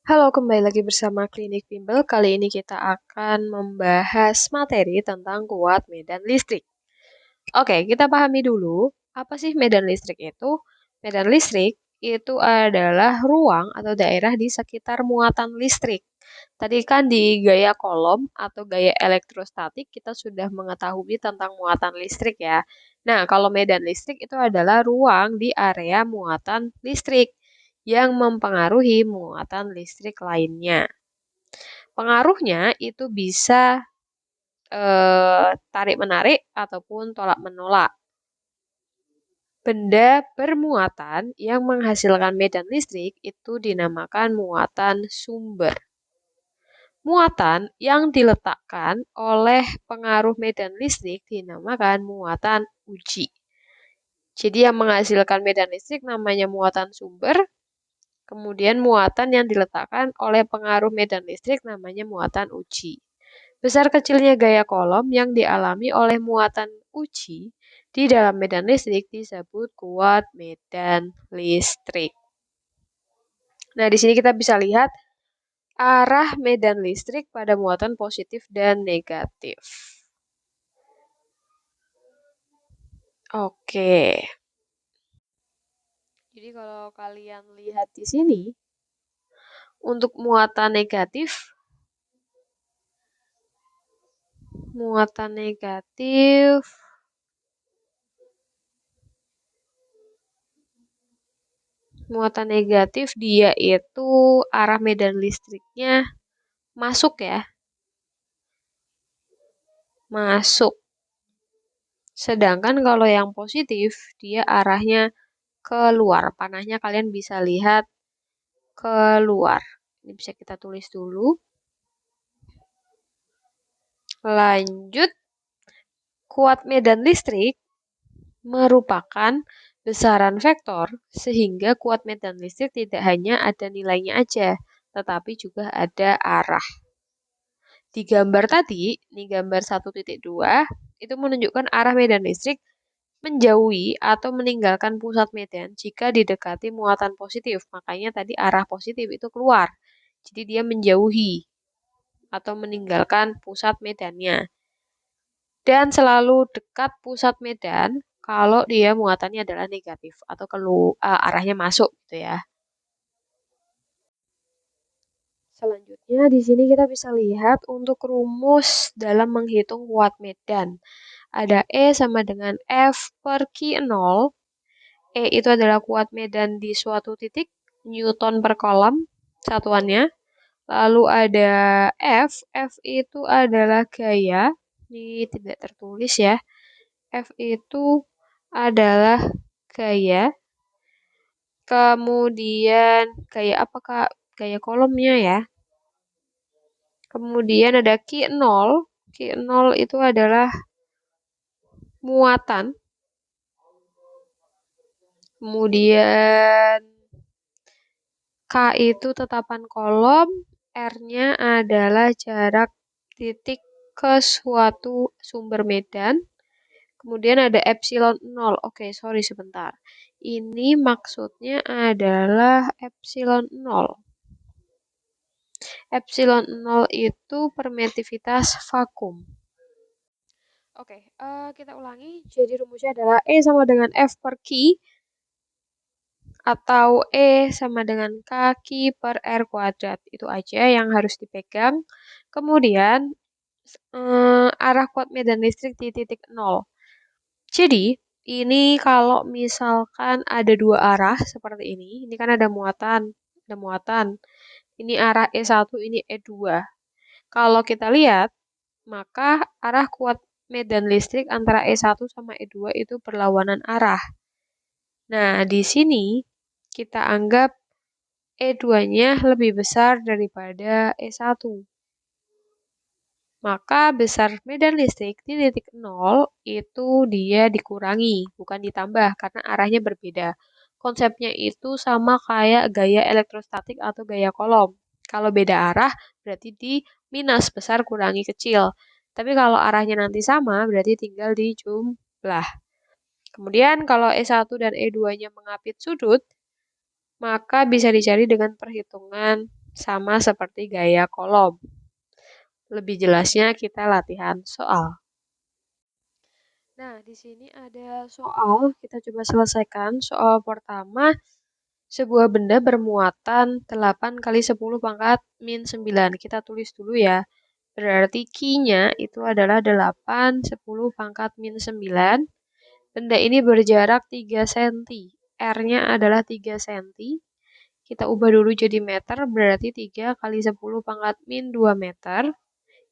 Halo, kembali lagi bersama Klinik Bimbel. Kali ini kita akan membahas materi tentang kuat medan listrik. Oke, kita pahami dulu, apa sih medan listrik itu? Medan listrik itu adalah ruang atau daerah di sekitar muatan listrik. Tadi kan di gaya kolom atau gaya elektrostatik kita sudah mengetahui tentang muatan listrik ya. Nah, kalau medan listrik itu adalah ruang di area muatan listrik yang mempengaruhi muatan listrik lainnya. Pengaruhnya itu bisa tarik-menarik ataupun tolak-menolak. Benda bermuatan yang menghasilkan medan listrik itu dinamakan muatan sumber. Muatan yang diletakkan oleh pengaruh medan listrik dinamakan muatan uji. Jadi yang menghasilkan medan listrik namanya muatan sumber, kemudian muatan yang diletakkan oleh pengaruh medan listrik namanya muatan uji. Besar kecilnya gaya kolom yang dialami oleh muatan uji di dalam medan listrik disebut kuat medan listrik. Nah, di sini kita bisa lihat arah medan listrik pada muatan positif dan negatif. Oke. Jadi kalau kalian lihat di sini, untuk muatan negatif dia itu arah medan listriknya masuk ya. Masuk. Sedangkan kalau yang positif, dia arahnya keluar. Panahnya kalian bisa lihat keluar. Ini bisa kita tulis dulu. Lanjut, kuat medan listrik merupakan besaran vektor sehingga kuat medan listrik tidak hanya ada nilainya aja, tetapi juga ada arah. Di gambar tadi, ini gambar 1.2, itu menunjukkan arah medan listrik menjauhi atau meninggalkan pusat medan jika didekati muatan positif. Makanya tadi arah positif itu keluar. Jadi dia menjauhi atau meninggalkan pusat medannya. Dan selalu dekat pusat medan kalau dia muatannya adalah negatif atau arahnya masuk gitu ya. Selanjutnya di sini kita bisa lihat untuk rumus dalam menghitung kuat medan. Ada E sama dengan F per Q0. E itu adalah kuat medan di suatu titik, Newton per kolom satuannya. Lalu ada F, F itu adalah gaya, ini tidak tertulis ya. F itu adalah gaya. Kemudian gaya apa Kak? Gaya kolomnya ya. Kemudian ada Q0. Q0 itu adalah muatan. Kemudian K itu tetapan kolom, R-nya adalah jarak titik ke suatu sumber medan. Kemudian ada epsilon 0. Oke, sorry sebentar. Ini maksudnya adalah epsilon 0. Epsilon 0 itu permitivitas vakum. Oke, kita ulangi. Jadi rumusnya adalah E sama dengan F per Q atau E sama dengan K per R kuadrat. Itu aja yang harus dipegang. Kemudian arah kuat medan listrik di titik 0. Jadi, ini kalau misalkan ada dua arah seperti ini kan ada muatan. Ini arah E1, ini E2. Kalau kita lihat, maka arah kuat medan listrik antara E1 sama E2 itu berlawanan arah. Nah, di sini kita anggap E2-nya lebih besar daripada E1. Maka besar medan listrik di titik 0 itu dia dikurangi, bukan ditambah karena arahnya berbeda. Konsepnya itu sama kayak gaya elektrostatik atau gaya kolom. Kalau beda arah berarti di minus besar kurangi kecil. Tapi kalau arahnya nanti sama berarti tinggal dijumlah. Kemudian kalau E1 dan E2-nya mengapit sudut, maka bisa dicari dengan perhitungan sama seperti gaya kolom. Lebih jelasnya kita latihan soal. Nah, di sini ada soal, kita coba selesaikan. Soal pertama, sebuah benda bermuatan 8 kali 10 pangkat min 9. Kita tulis dulu ya. Berarti Q-nya itu adalah 8, 10 pangkat min 9. Benda ini berjarak 3 cm. R-nya adalah 3 cm. Kita ubah dulu jadi meter, berarti 3 kali 10 pangkat min 2 meter.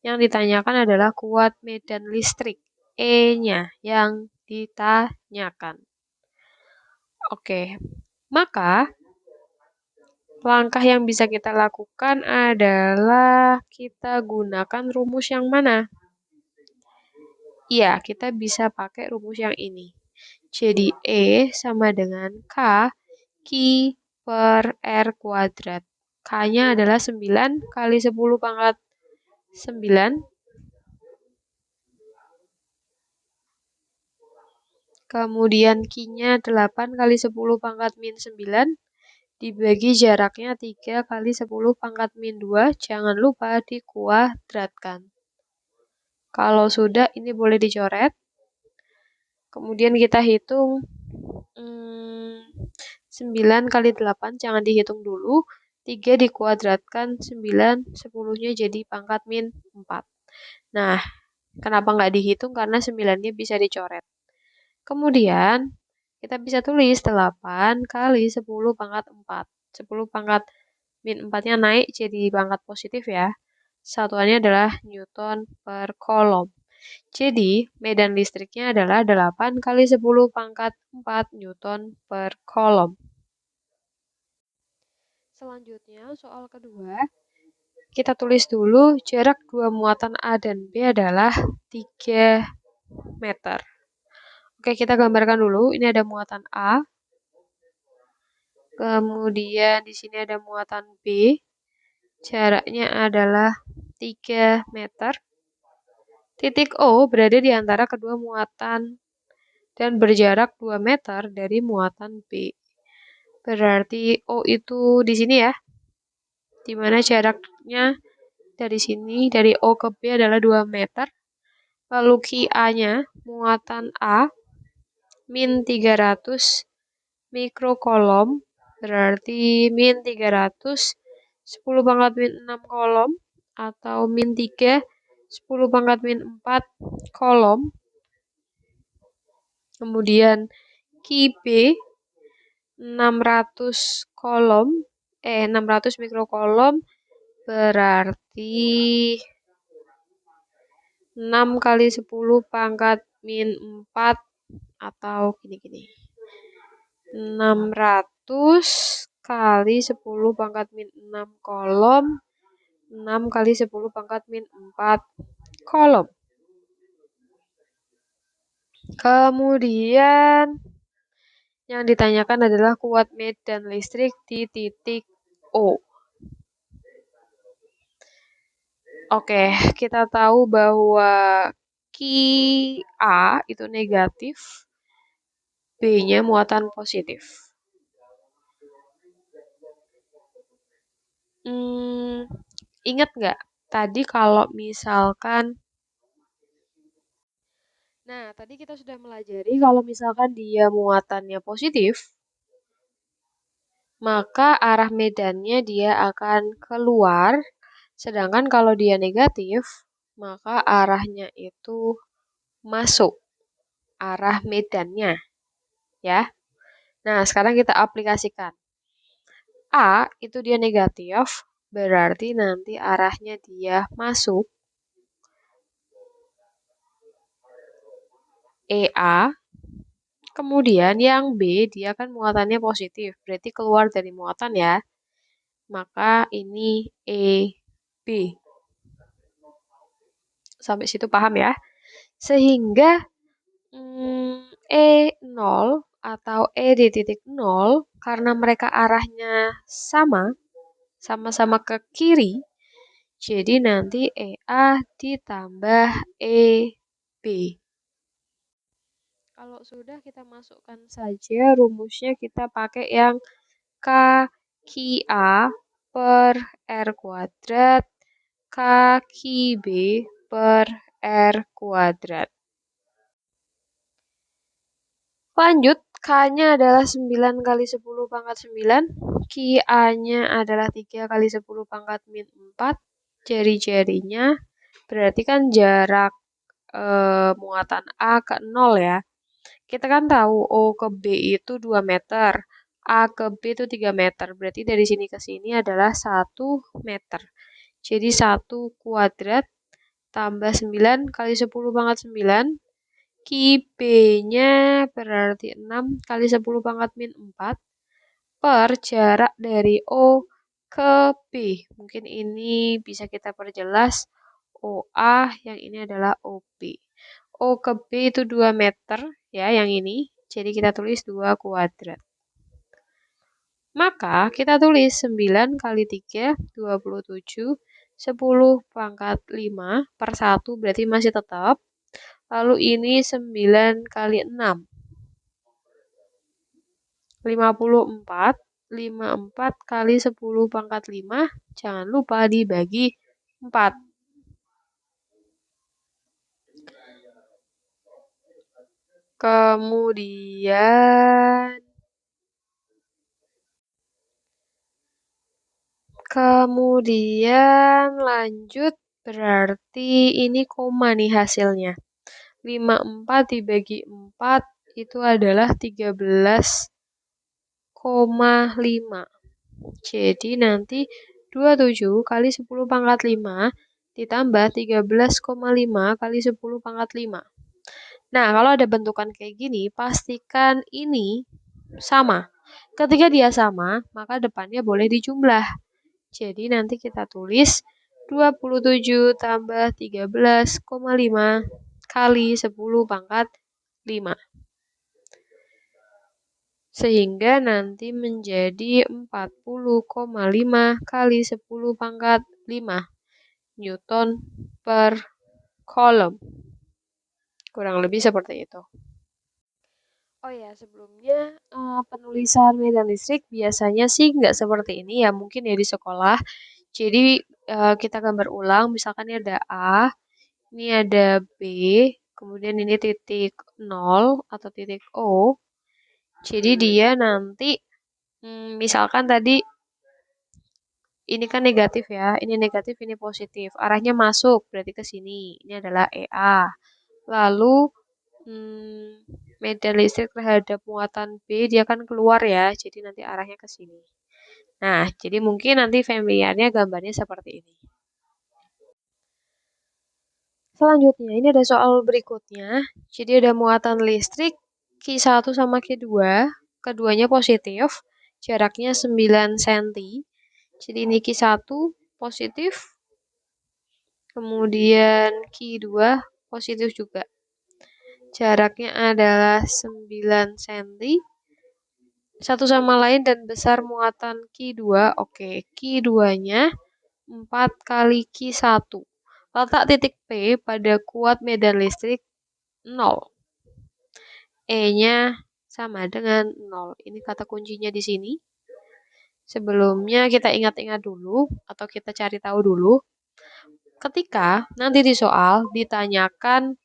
Yang ditanyakan adalah kuat medan listrik. E-nya yang ditanyakan. Oke, maka langkah yang bisa kita lakukan adalah kita gunakan rumus yang mana? Iya, kita bisa pakai rumus yang ini. Jadi E sama dengan K Q per R kuadrat. K-nya adalah 9 kali 10 pangkat 9. Kemudian Q-nya 8 kali 10 pangkat min 9. Dibagi jaraknya 3 kali 10 pangkat min 2. Jangan lupa dikuadratkan. Kalau sudah, ini boleh dicoret. Kemudian kita hitung 9 kali 8, jangan dihitung dulu. 3 dikuadratkan 9, 10-nya jadi pangkat min 4. Nah, kenapa nggak dihitung? Karena 9-nya bisa dicoret. Kemudian, kita bisa tulis 8 kali 10 pangkat 4. 10 pangkat min 4-nya naik jadi pangkat positif ya. Satuannya adalah Newton per kolom. Jadi, medan listriknya adalah 8 kali 10 pangkat 4 Newton per kolom. Selanjutnya, soal kedua, kita tulis dulu jarak dua muatan A dan B adalah 3 meter. Oke, kita gambarkan dulu. Ini ada muatan A. Kemudian di sini ada muatan B. Jaraknya adalah 3 meter. Titik O berada di antara kedua muatan dan berjarak 2 meter dari muatan B. Berarti O itu di sini ya. Di mana jaraknya dari sini, dari O ke B adalah 2 meter. Lalu QA-nya, muatan A, min 300 mikrokolom, berarti min 300, 10 pangkat min 6 kolom, atau min 3, 10 pangkat min 4 kolom. Kemudian QB, 600 kolom, 600 mikrokolom, berarti 6 kali 10 pangkat min 4 atau gini-gini. 600 kali 10 pangkat min 6 kolom. 6 kali 10 pangkat min 4 kolom. Kemudian yang ditanyakan adalah kuat medan listrik di titik O. Oke, kita tahu bahwa QA itu negatif, B-nya muatan positif. Ingat nggak? Tadi kalau misalkan, nah tadi kita sudah melajari kalau misalkan dia muatannya positif, maka arah medannya dia akan keluar. Sedangkan kalau dia negatif, maka arahnya itu masuk. Arah medannya. Ya. Nah, sekarang kita aplikasikan. A itu dia negatif, berarti nanti arahnya dia masuk. EA. Kemudian yang B, dia kan muatannya positif, berarti keluar dari muatan ya. Maka ini EB. Sampai situ paham ya? Sehingga E0 atau E di titik 0, karena mereka arahnya sama-sama ke kiri, jadi nanti EA ditambah EB. Kalau sudah kita masukkan saja rumusnya, kita pakai yang KQA per R kuadrat kaki B per R kuadrat. Lanjut, K-nya adalah 9 kali 10 pangkat 9. Ki-A-nya adalah 3 kali 10 pangkat min 4. Jari-jarinya berarti kan jarak muatan A ke 0 ya. Kita kan tahu O ke B itu 2 meter. A ke B itu 3 meter. Berarti dari sini ke sini adalah 1 meter. Jadi 1 kuadrat tambah 9 kali 10 pangkat 9. Ki B-nya berarti 6 kali 10 pangkat min 4 per jarak dari O ke B. Mungkin ini bisa kita perjelas OA, yang ini adalah OB. O ke B itu 2 meter ya, yang ini. Jadi kita tulis 2 kuadrat. Maka kita tulis 9 kali 3, 27. 10 pangkat 5 per 1 berarti masih tetap. Lalu ini 9 kali 6. 54. 54 kali 10 pangkat 5. Jangan lupa dibagi 4. Kemudian lanjut, berarti ini koma nih hasilnya. 54 dibagi 4 itu adalah 13,5. Jadi nanti 27 kali 10 pangkat 5 ditambah 13,5 kali 10 pangkat 5. Nah, kalau ada bentukan kayak gini, pastikan ini sama. Ketika dia sama, maka depannya boleh dijumlah. Jadi nanti kita tulis 27 tambah 13,5 kali 10 pangkat 5. Sehingga nanti menjadi 40,5 kali 10 pangkat 5 Newton per kolom. Kurang lebih seperti itu. Oh ya, sebelumnya penulisan medan listrik biasanya sih nggak seperti ini ya, mungkin ya di sekolah. Jadi kita gambar ulang, misalkan ini ada A, ini ada B, kemudian ini titik 0 atau titik O. Jadi dia nanti, misalkan tadi ini kan negatif ya, ini negatif, ini positif. Arahnya masuk, berarti ke sini. Ini adalah EA. Lalu medan listrik terhadap muatan B dia kan keluar ya, jadi nanti arahnya ke sini. Nah, jadi mungkin nanti familiarnya gambarnya seperti ini. Selanjutnya, ini ada soal berikutnya. Jadi ada muatan listrik Q1 sama Q2, keduanya positif, jaraknya 9 cm. Jadi ini Q1 positif, kemudian Q2 positif juga. Jaraknya adalah 9 cm. Satu sama lain dan besar muatan Q2. Oke, Q2-nya 4 kali Q1. Letak titik P pada kuat medan listrik 0. E-nya sama dengan 0. Ini kata kuncinya di sini. Sebelumnya kita ingat-ingat dulu atau kita cari tahu dulu. Ketika nanti di soal ditanyakan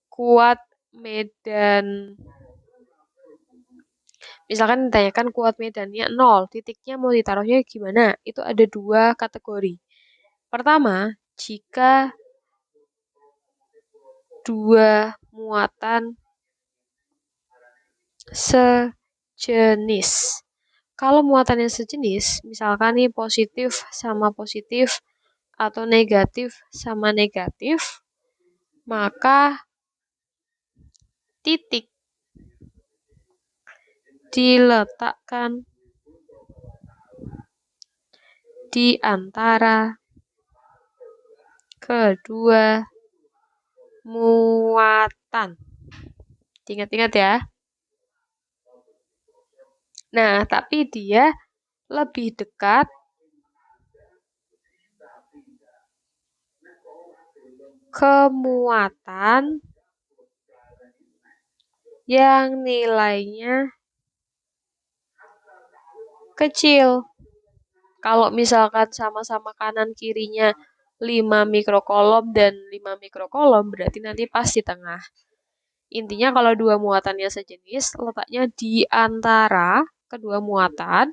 kuat medan, misalkan ditanyakan kuat medannya 0, titiknya mau ditaruhnya gimana? Itu ada 2 kategori. Pertama, jika 2 muatan sejenis. Kalau muatannya sejenis, misalkan nih positif sama positif atau negatif sama negatif, maka titik diletakkan di antara kedua muatan. Ingat-ingat ya. Nah, tapi dia lebih dekat ke muatan yang nilainya kecil. Kalau misalkan sama-sama kanan kirinya 5 mikrokolom dan 5 mikrokolom, berarti nanti pas di tengah. Intinya kalau dua muatannya sejenis, letaknya di antara kedua muatan,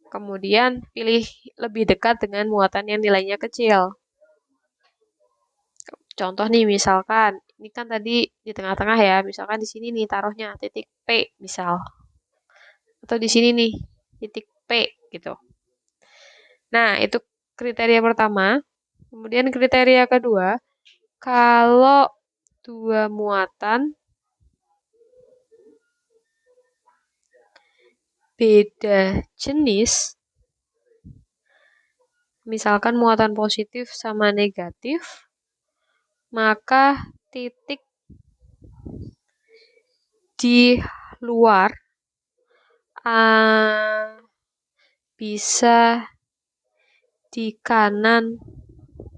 kemudian pilih lebih dekat dengan muatan yang nilainya kecil. Contoh nih, misalkan, ini kan tadi di tengah-tengah ya, misalkan di sini nih taruhnya titik P, misal. Atau di sini nih, titik P, gitu. Nah, itu kriteria pertama. Kemudian kriteria kedua, kalau dua muatan beda jenis, misalkan muatan positif sama negatif, maka titik di luar bisa di kanan,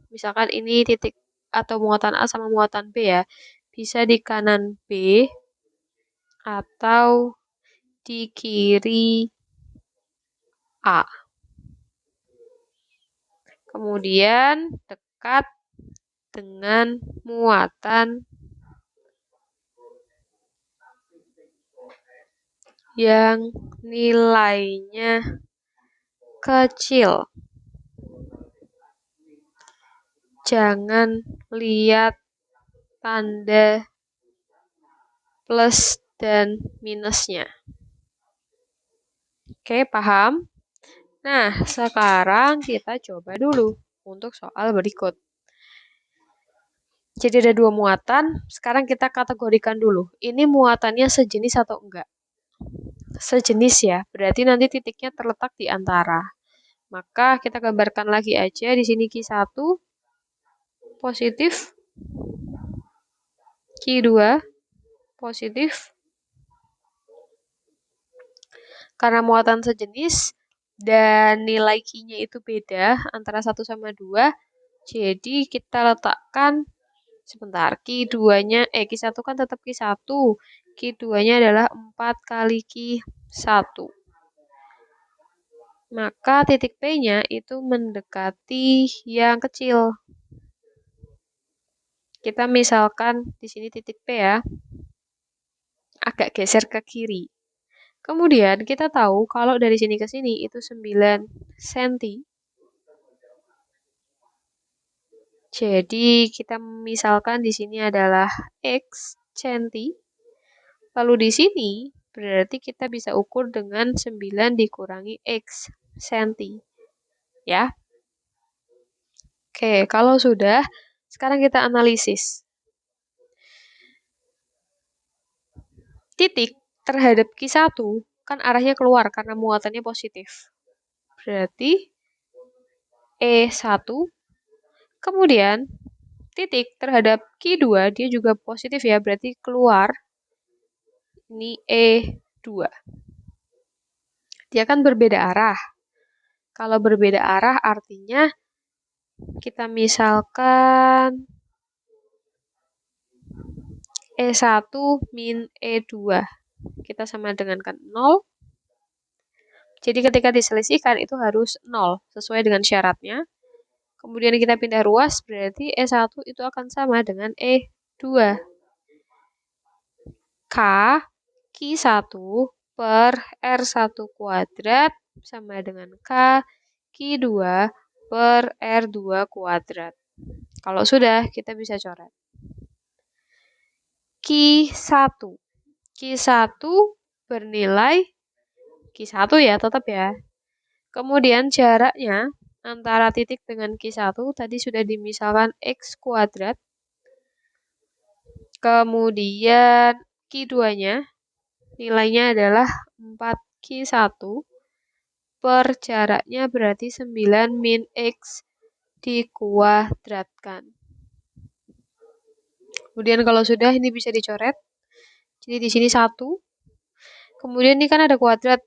misalkan ini titik atau muatan A sama muatan B ya, bisa di kanan B atau di kiri A. Kemudian dekat dengan muatan yang nilainya kecil. Jangan lihat tanda plus dan minusnya. Oke, paham? Nah, sekarang kita coba dulu untuk soal berikut. Jadi ada dua muatan, sekarang kita kategorikan dulu. Ini muatannya sejenis atau enggak? Sejenis ya, berarti nanti titiknya terletak di antara. Maka kita gambarkan lagi aja, di sini Q1 positif, Q2 positif. Karena muatan sejenis dan nilai Q-nya itu beda antara 1 sama 2, jadi kita letakkan sebentar, Q2-nya, Q1 kan tetap Q1, Q2-nya adalah 4 kali Q1. Maka titik P-nya itu mendekati yang kecil. Kita misalkan di sini titik P ya, agak geser ke kiri. Kemudian kita tahu kalau dari sini ke sini itu 9 cm. Jadi kita misalkan di sini adalah X cm. Lalu di sini berarti kita bisa ukur dengan 9 dikurangi X cm. Ya. Oke, kalau sudah, sekarang kita analisis. Titik terhadap Q1 kan arahnya keluar karena muatannya positif. Berarti E1. Kemudian titik terhadap Q2 dia juga positif ya, berarti keluar. Ini E2. Dia kan berbeda arah. Kalau berbeda arah artinya kita misalkan E1 min E2. Kita sama dengan 0. Jadi ketika diselisihkan itu harus 0 sesuai dengan syaratnya. Kemudian kita pindah ruas berarti E1 itu akan sama dengan E2. K Q1 per R1 kuadrat sama dengan K Q2 per R2 kuadrat. Kalau sudah, kita bisa coret. Q1. Q1 bernilai Q1 ya, tetap ya. Kemudian jaraknya antara titik dengan Q1 tadi sudah dimisalkan X kuadrat. Kemudian Q2-nya nilainya adalah 4Q1 per jaraknya berarti 9 min X dikuadratkan. Kemudian kalau sudah ini bisa dicoret. Jadi di sini 1. Kemudian ini kan ada kuadrat.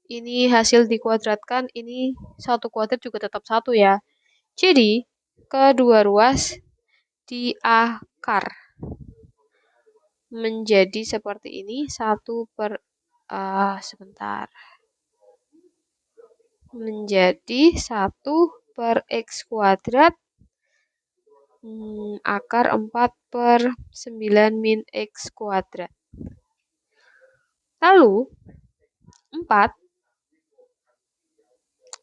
Ini hasil dikuadratkan, ini 1 kuadrat juga tetap 1 ya. Jadi kedua ruas diakar menjadi seperti ini, 1 per sebentar. menjadi 1 per X kuadrat akar 4 per 9 min X kuadrat. Lalu 4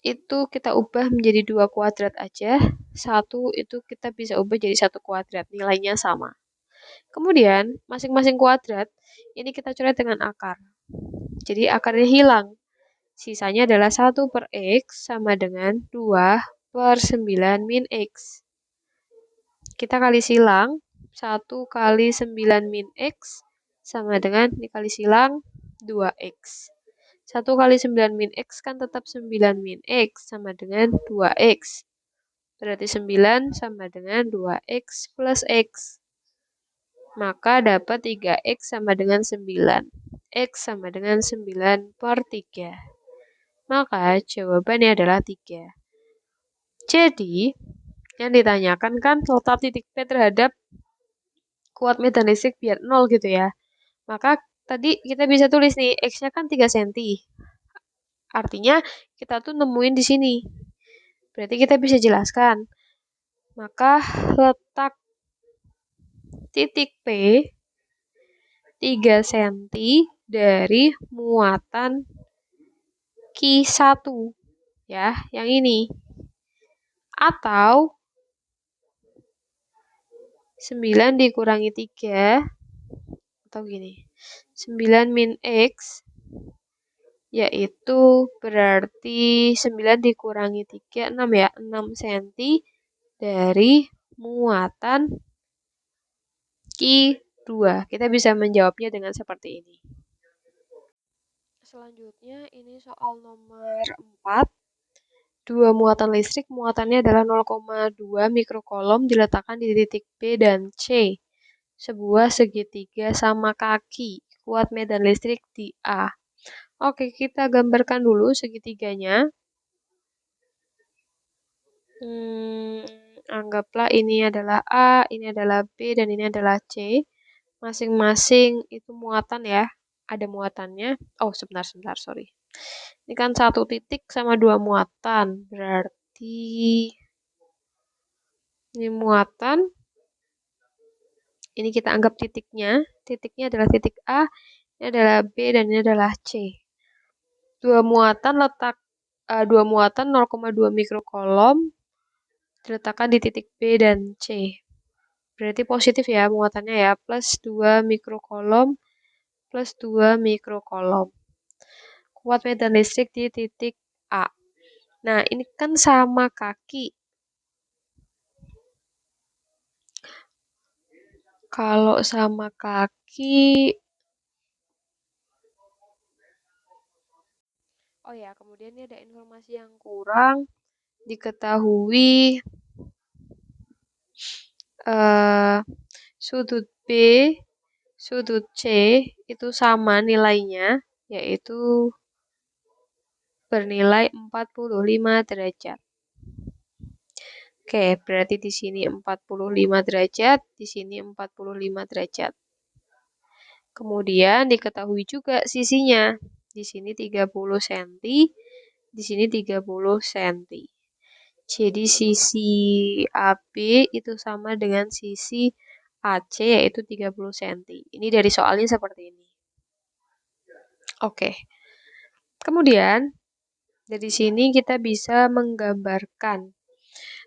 itu kita ubah menjadi 2 kuadrat aja. 1 itu kita bisa ubah jadi 1 kuadrat. Nilainya sama. Kemudian masing-masing kuadrat ini kita coret dengan akar. Jadi akarnya hilang. Sisanya adalah 1 per X sama dengan 2 per 9 min X. Kita kali silang. 1 kali 9 min X sama dengan dikali silang 2X. 1 kali 9 min X kan tetap 9 min X sama dengan 2X. Berarti 9 sama dengan 2X plus X. Maka dapat 3X sama dengan 9. X sama dengan 9 per 3. Maka jawabannya adalah 3. Jadi, yang ditanyakan kan letak titik P terhadap kuat medan listrik biar 0 gitu ya. Maka tadi kita bisa tulis nih, X-nya kan 3 cm. Artinya kita tuh nemuin di sini. Berarti kita bisa jelaskan. Maka letak titik P 3 cm dari muatan Q1. Ya, yang ini. Atau 9 dikurangi 3 atau gini. 9 min X yaitu berarti 9 dikurangi 3 6 ya, 6 cm dari muatan Q2. Kita bisa menjawabnya dengan seperti ini. Selanjutnya ini soal nomor 4. Dua muatan listrik, muatannya adalah 0,2 mikrokolom diletakkan di titik B dan C. Sebuah segitiga sama kaki, kuat medan listrik di A. Oke, kita gambarkan dulu segitiganya. Anggaplah ini adalah A, ini adalah B, dan ini adalah C. Masing-masing itu muatan ya, ada muatannya. Oh, sebentar, sorry. Ini kan 1 titik sama 2 muatan, berarti ini muatan. Ini kita anggap titiknya. Titiknya adalah titik A, ini adalah B, dan ini adalah C. Dua muatan 0,2 mikrokolom diletakkan di titik B dan C. Berarti positif ya muatannya ya, plus 2 mikrokolom plus 2 mikrokolom. Kuat medan listrik di titik A. Nah, ini kan sama kaki. Kalau sama kaki, oh ya, kemudian ini ada informasi yang kurang. Diketahui sudut B, sudut C itu sama nilainya, yaitu bernilai 45 derajat. Oke, berarti di sini 45 derajat, di sini 45 derajat. Kemudian diketahui juga sisinya. Di sini 30 cm, di sini 30 cm. Jadi sisi AB itu sama dengan sisi AC yaitu 30 cm. Ini dari soalnya seperti ini. Oke. Kemudian dari sini kita bisa menggambarkan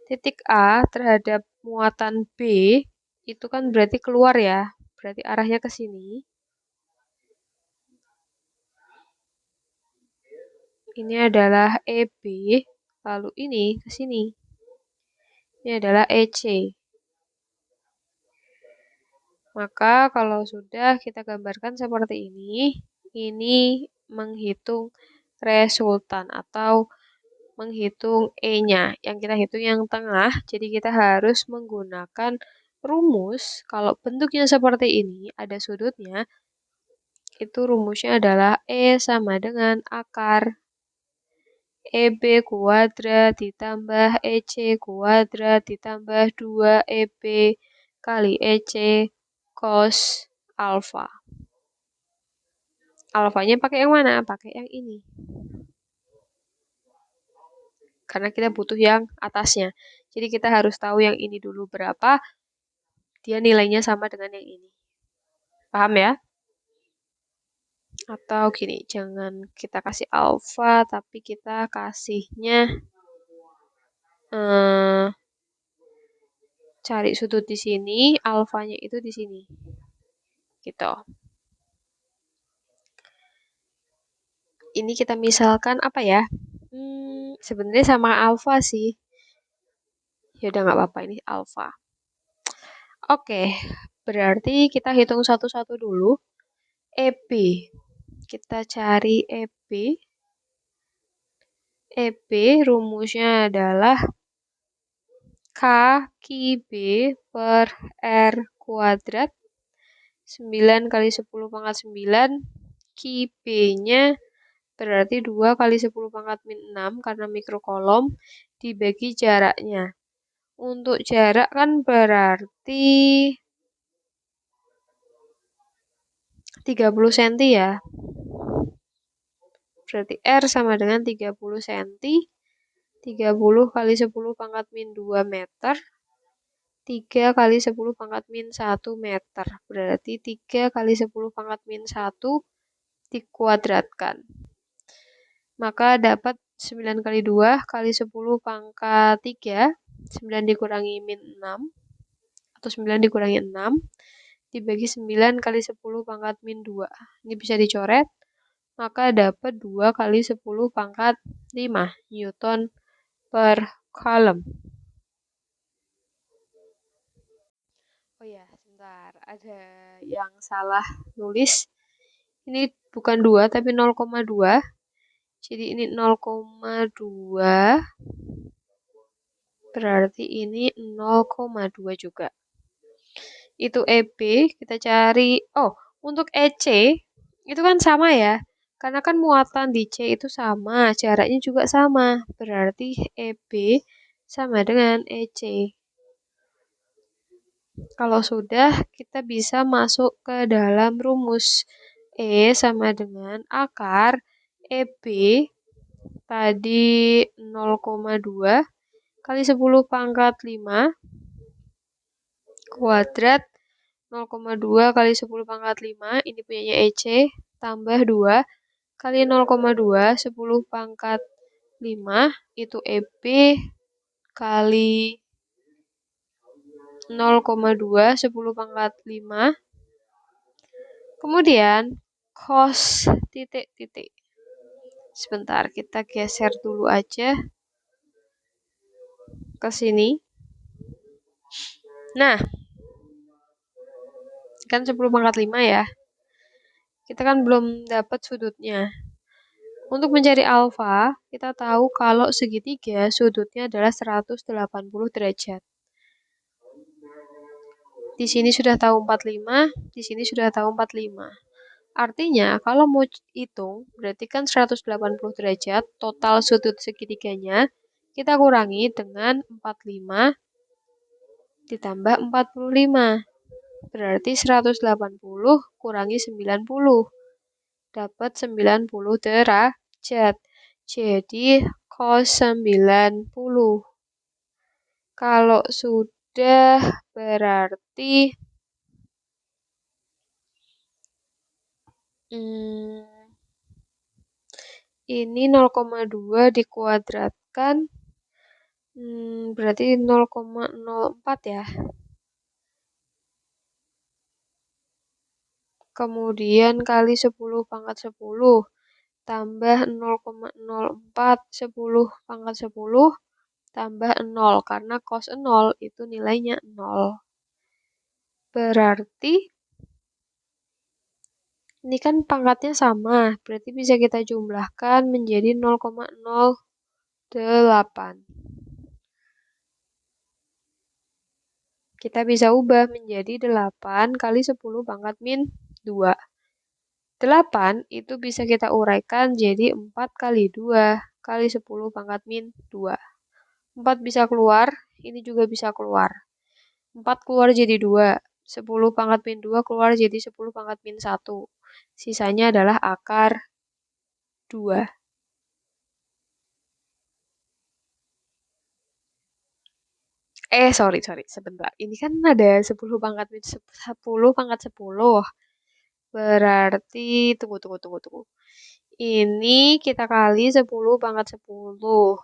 titik A terhadap muatan B itu kan berarti keluar ya. Berarti arahnya ke sini. Ini adalah EB, lalu ini ke sini. Ini adalah EC. Maka kalau sudah kita gambarkan seperti ini menghitung resultan atau menghitung E-nya. Yang kita hitung yang tengah, jadi kita harus menggunakan rumus. Kalau bentuknya seperti ini, ada sudutnya, itu rumusnya adalah E sama dengan akar EB kuadrat ditambah EC kuadrat ditambah 2EB kali EC cos alfa. Alfanya pakai yang mana? Pakai yang ini. karena kita butuh yang atasnya. Jadi kita harus tahu yang ini dulu berapa, dia nilainya sama dengan yang ini. Paham ya? Atau gini, jangan kita kasih alfa, tapi kita kasihnya cari sudut di sini, alfanya itu di sini. Gitu. Ini kita misalkan apa ya? Sebenarnya sama alfa sih. Ya udah nggak apa-apa, ini alfa. Oke, berarti kita hitung satu-satu dulu. EB. Kita cari EB. EB rumusnya adalah K Ki B per R kuadrat. 9 kali 10 pangkat 9. Ki B-nya berarti 2 kali 10 pangkat min 6 karena mikrokolom dibagi jaraknya. Untuk jarak kan berarti 30 cm ya. Berarti R sama dengan 30 cm. 30 kali 10 pangkat min 2 meter. 3 kali 10 pangkat min 1 meter. Berarti 3 kali 10 pangkat min 1 dikuadratkan. Maka dapat 9 kali 2 kali 10 pangkat 3. 9 dikurangi min 6. Atau 9 dikurangi 6. Dibagi 9 kali 10 pangkat min 2. Ini bisa dicoret. Maka dapat 2 kali 10 pangkat 5 Newton per coulomb. Oh ya, sebentar. Ada yang salah nulis. Ini bukan 2, tapi 0,2. Jadi ini 0,2. Berarti ini 0,2 juga. Itu EB, kita cari. Oh, untuk EC, itu kan sama ya. Karena kan muatan di C itu sama, jaraknya juga sama. Berarti EB sama dengan EC. Kalau sudah, kita bisa masuk ke dalam rumus. E sama dengan akar EB tadi 0,2 kali 10 pangkat 5 kuadrat 0,2 kali 10 pangkat 5, ini punyanya EC, tambah 2 kali 0,2, 10 pangkat 5, itu EB kali 0,2, 10 pangkat 5. Kemudian, cos titik-titik. Sebentar, kita geser dulu aja ke sini. Nah, kan 10 pangkat 5 ya. Kita kan belum dapat sudutnya. Untuk mencari alfa, kita tahu kalau segitiga sudutnya adalah 180 derajat. Di sini sudah tahu 45, di sini sudah tahu 45. Artinya, kalau mau hitung, berarti kan 180 derajat, total sudut segitiganya, kita kurangi dengan 45 ditambah 45. Berarti 180 kurangi 90. Dapat 90 derajat. Jadi cos 90. Kalau sudah berarti ini 0,2 dikuadratkan berarti 0,04 ya. Kemudian kali 10 pangkat 10 tambah 0,04 10 pangkat 10 tambah 0 karena cos 0 itu nilainya 0. Berarti ini kan pangkatnya sama, berarti bisa kita jumlahkan menjadi 0,08. Kita bisa ubah menjadi 8 kali 10 pangkat min 2. 8 itu bisa kita uraikan jadi 4 kali 2 kali 10 pangkat min 2. 4 bisa keluar, ini juga bisa keluar. 4 keluar jadi 2. 10 pangkat min 2 keluar jadi 10 pangkat min 1. Sisanya adalah akar 2. Sorry, sorry, sebentar. Ini kan ada 10 pangkat 10 pangkat 10. Berarti, tunggu, tunggu, tunggu, tunggu. Ini kita kali 10 pangkat 10.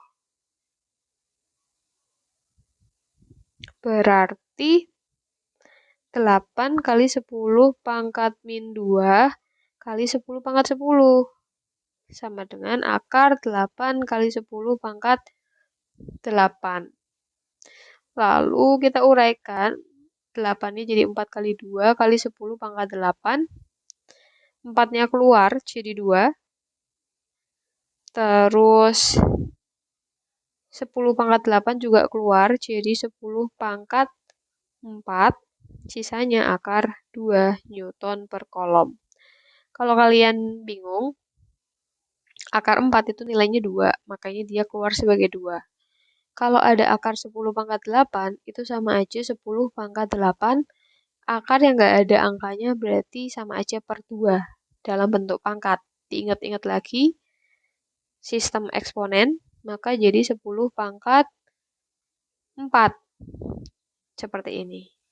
Berarti 8 kali 10 pangkat min 2 kali 10 pangkat 10. Sama dengan akar 8 kali 10 pangkat 8. Lalu kita uraikan. 8-nya jadi 4 kali 2 kali 10 pangkat 8. 4-nya keluar jadi 2. Terus 10 pangkat 8 juga keluar jadi 10 pangkat 4. Sisanya akar 2 Newton per kolom. Kalau kalian bingung, akar 4 itu nilainya 2, makanya dia keluar sebagai 2. Kalau ada akar 10 pangkat 8, itu sama aja 10 pangkat 8. Akar yang nggak ada angkanya berarti sama aja per 2 dalam bentuk pangkat. Diingat-ingat lagi, sistem eksponen, maka jadi 10 pangkat 4. Seperti ini.